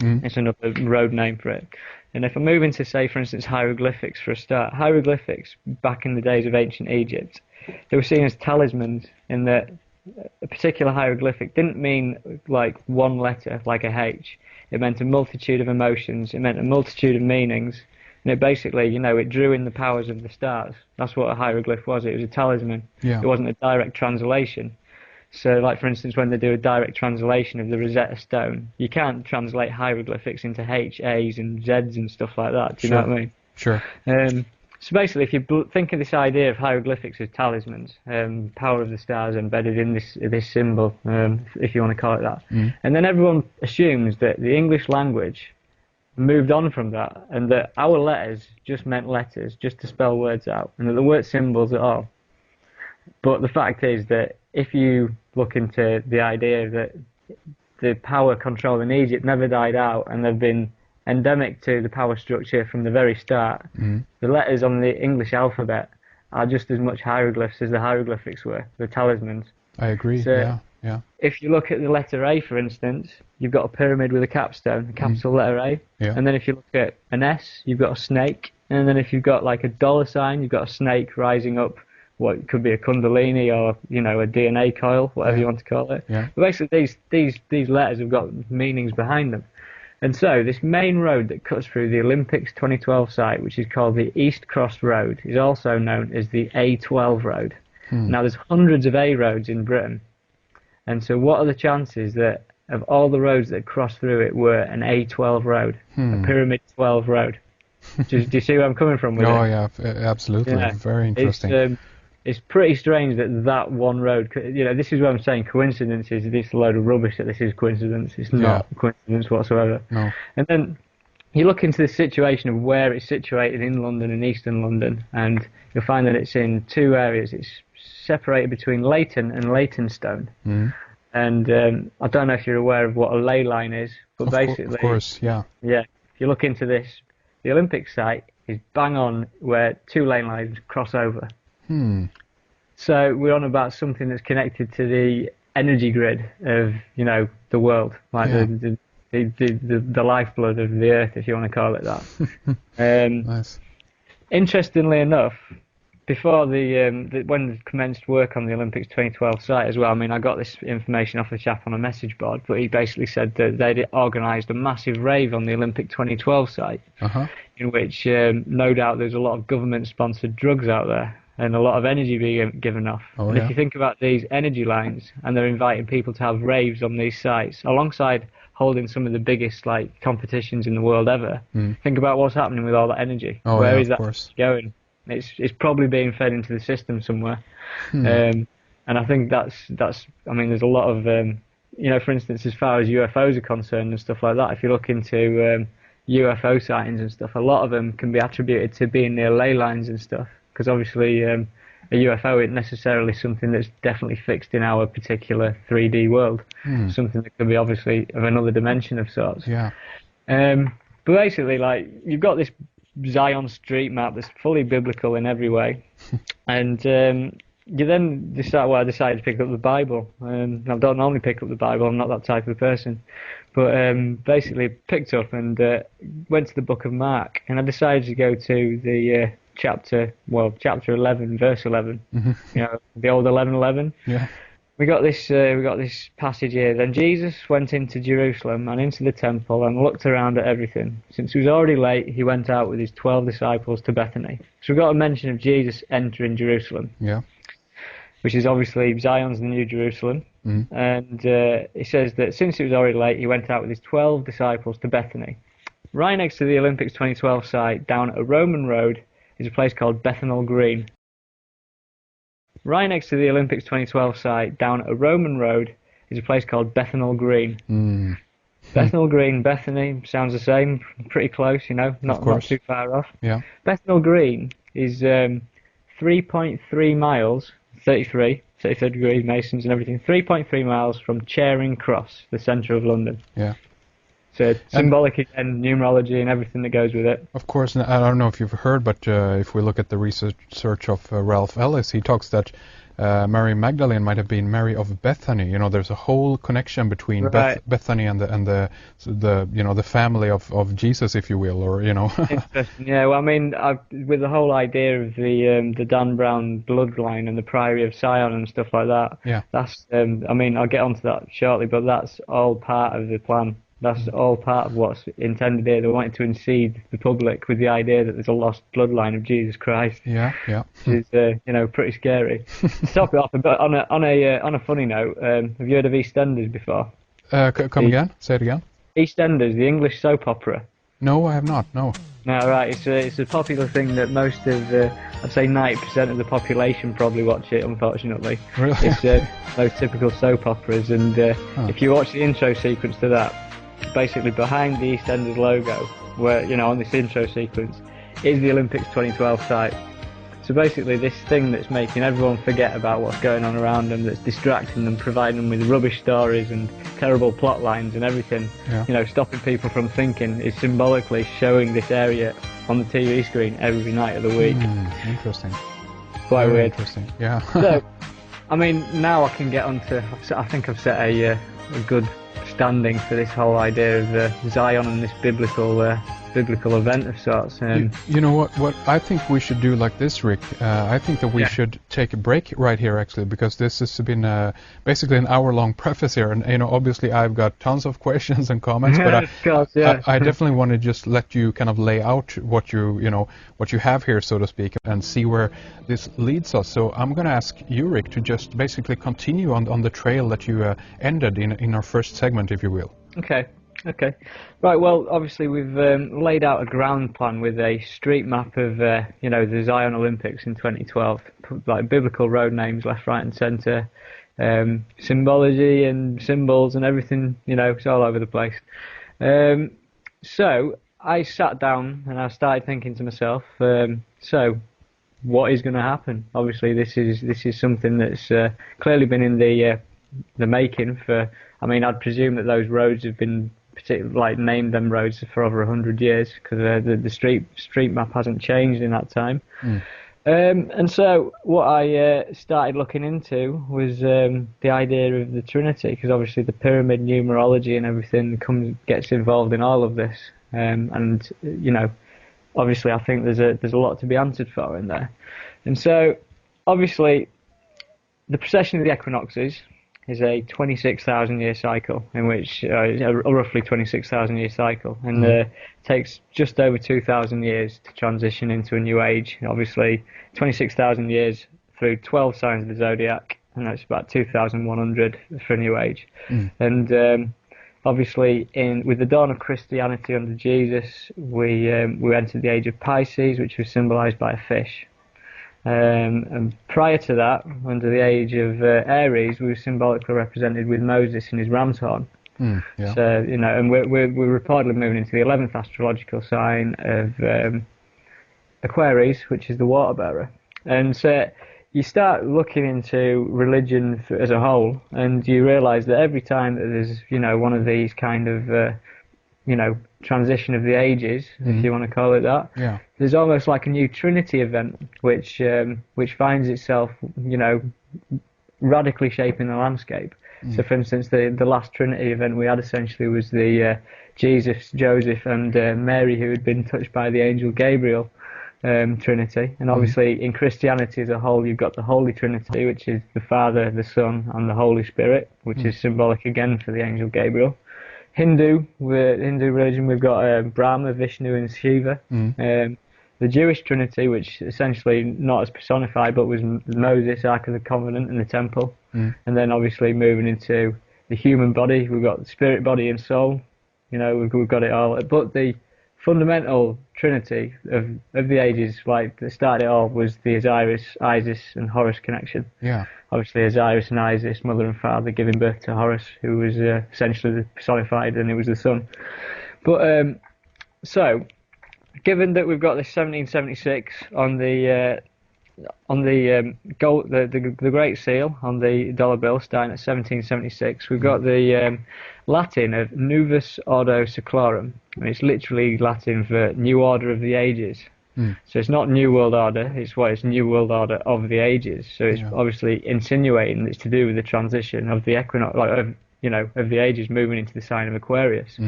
It's another road name for it. And if I move into, say, for instance, hieroglyphics for a start, hieroglyphics back in the days of ancient Egypt, they were seen as talismans in that a particular hieroglyphic didn't mean like one letter, like a H. It meant a multitude of emotions. It meant a multitude of meanings. And it basically, it drew in the powers of the stars. That's what a hieroglyph was. It was a talisman. Yeah. It wasn't a direct translation. So, like, for instance, when they do a direct translation of the Rosetta Stone, you can't translate hieroglyphics into H, A's, and Z's and stuff like that. Do you know what I mean? Sure. So basically, if you think of this idea of hieroglyphics as talismans, power of the stars embedded in this symbol, if you want to call it that, and then everyone assumes that the English language moved on from that, and that our letters just meant letters, just to spell words out, and that there weren't symbols at all. But the fact is that if you look into the idea that the power control in Egypt never died out, and they've been endemic to the power structure from the very start, the letters on the English alphabet are just as much hieroglyphs as the hieroglyphics were, the talismans. I agree, So yeah. if you look at the letter A, for instance, you've got a pyramid with a capstone, a capital letter A. Yeah. And then if you look at an S, you've got a snake. And then if you've got like a dollar sign, you've got a snake rising up what could be a kundalini or, a DNA coil, whatever you want to call it. Yeah. But basically, these letters have got meanings behind them. And so this main road that cuts through the Olympics 2012 site, which is called the East Cross Road, is also known as the A12 Road. Now, there's hundreds of A roads in Britain. And so what are the chances that of all the roads that cross through it were an A12 road, a Pyramid 12 road? Do you see where I'm coming from with it? Oh, yeah, absolutely. Yeah. Very interesting. It's pretty strange that one road, this is what I'm saying, coincidences, this is a load of rubbish that this is coincidence. It's not coincidence whatsoever. No. And then you look into the situation of where it's situated in London and Eastern London, and you'll find that it's in two areas. It's separated between Leighton and Leytonstone. And I don't know if you're aware of what a ley line is, but basically... Of course, yeah. Yeah, if you look into this, the Olympic site is bang on where two lane lines cross over. So we're on about something that's connected to the energy grid of, the world, like the lifeblood of the earth, if you want to call it that. Nice. Interestingly enough, before when they commenced work on the Olympics 2012 site as well, I got this information off a chap on a message board, but he basically said that they'd organised a massive rave on the Olympic 2012 site, in which no doubt there's a lot of government-sponsored drugs out there and a lot of energy being given off. If you think about these energy lines, and they're inviting people to have raves on these sites, alongside holding some of the biggest competitions in the world ever, think about what's happening with all that energy. Where is that going? It's probably being fed into the system somewhere. And I think that's there's a lot of, for instance, as far as UFOs are concerned and stuff like that, if you look into UFO sightings and stuff, a lot of them can be attributed to being near ley lines and stuff. Because obviously a UFO isn't necessarily something that's definitely fixed in our particular 3D world. Something that could be obviously of another dimension of sorts. Yeah. But basically, you've got this Zion street map that's fully biblical in every way. And you then decide, I decided to pick up the Bible. I don't normally pick up the Bible, I'm not that type of person. But basically picked up and went to the book of Mark. And I decided to go to the... chapter 11, verse 11, the old 11:11. Yeah. We got this passage here. Then Jesus went into Jerusalem and into the temple and looked around at everything. Since it was already late, he went out with his 12 disciples to Bethany. So we've got a mention of Jesus entering Jerusalem. Yeah. Which is obviously Zion's the New Jerusalem. And it says that since it was already late, he went out with his 12 disciples to Bethany. Right next to the Olympics 2012 site, down a Roman road, is a place called Bethnal Green. Right next to the Olympics 2012 site, down a Roman road, is a place called Bethnal Green. Bethnal Green, Bethany, sounds the same, pretty close, not too far off. Yeah. Bethnal Green is 3.3 miles, 33 degree Masons and everything, 3.3 miles from Charing Cross, the centre of London. Yeah. So symbolic again, numerology and everything that goes with it. Of course, and I don't know if you've heard, but if we look at the research of Ralph Ellis, he talks that Mary Magdalene might have been Mary of Bethany. There's a whole connection between Right. Bethany and the the family of Jesus, if you will, or Interesting. Yeah. Well, I mean, with the whole idea of the Dan Brown bloodline and the Priory of Sion and stuff like that. Yeah. That's. I mean, I'll get onto that shortly, but that's all part of the plan. That's all part of what's intended here. They wanted to unseat the public with the idea that there's a lost bloodline of Jesus Christ. Yeah. Which is, pretty scary. To top it off, but on a funny note, have you heard of EastEnders before? Come again? Say it again. EastEnders, the English soap opera. No, I have not. No. No, right. It's a popular thing that most of, I'd say 90% of the population probably watch it. Unfortunately, Really? It's those typical soap operas, and if you watch the intro sequence to that, basically behind the EastEnders logo, where on this intro sequence, is the Olympics 2012 site. So basically, this thing that's making everyone forget about what's going on around them, that's distracting them, providing them with rubbish stories and terrible plot lines and everything, stopping people from thinking, is symbolically showing this area on the TV screen every night of the week. Interesting. Quite Very weird. Interesting. Yeah. So, I mean, now I can get onto. I think I've set a good standing for this whole idea of Zion and this biblical event of sorts. You know what I think we should do like this, Rik. I think that we should take a break right here, actually, because this has been basically an hour-long preface here, and obviously I've got tons of questions and comments, but Of course, yeah. I definitely want to just let you kind of lay out what you have here, so to speak, and see where this leads us. So I'm going to ask you, Rik, to just basically continue on the trail that you ended in our first segment, if you will. Okay. Right, well, obviously we've laid out a ground plan with a street map of, the Zion Olympics in 2012, like biblical road names left, right and centre, symbology and symbols and everything, it's all over the place. So I sat down and I started thinking to myself, so what is going to happen? Obviously this is something that's clearly been in the making for, I mean, I'd presume that those roads have been named them roads for over 100 years, because the street map hasn't changed in that time. And so what I started looking into was the idea of the Trinity, because obviously the pyramid numerology and everything gets involved in all of this, and obviously I think there's a lot to be answered for in there. And so obviously the precession of the equinoxes is a 26,000 year cycle, in which a roughly 26,000 year cycle, and takes just over 2,000 years to transition into a new age. Obviously 26,000 years through 12 signs of the zodiac, and that's about 2,100 for a new age. And obviously with the dawn of Christianity under Jesus, we entered the age of Pisces, which was symbolized by a fish. And prior to that, under the age of Aries, we were symbolically represented with Moses and his ram's horn. Yeah. So, and we're reportedly moving into the 11th astrological sign of Aquarius, which is the water bearer. And so you start looking into religion as a whole, and you realise that every time that there's, one of these kind of, transition of the ages, if you want to call it that, there's almost like a new Trinity event, which finds itself, radically shaping the landscape. So, for instance, the last Trinity event we had essentially was the Jesus, Joseph, and Mary, who had been touched by the angel Gabriel Trinity. And obviously, in Christianity as a whole, you've got the Holy Trinity, which is the Father, the Son, and the Holy Spirit, which is symbolic again for the angel Gabriel. Hindu religion, we've got Brahma, Vishnu, and Shiva. The Jewish Trinity, which essentially not as personified, but was Moses, Ark of the Covenant, and the Temple. And then obviously moving into the human body, we've got the spirit, body, and soul. We've got it all. But the fundamental Trinity of the ages, like that started it all, was the Osiris, Isis, and Horus connection. Yeah. Obviously, Osiris and Isis, mother and father, giving birth to Horus, who was essentially the personified, and it was the sun. But so, given that we've got this 1776 on the gold, the Great Seal on the dollar bill, starting at 1776, we've got the Latin of Novus Ordo Seclorum. I mean, it's literally Latin for New Order of the Ages. So it's not New World Order, it's New World Order of the ages. So it's obviously insinuating that it's to do with the transition of the equinox, like of the ages moving into the sign of Aquarius.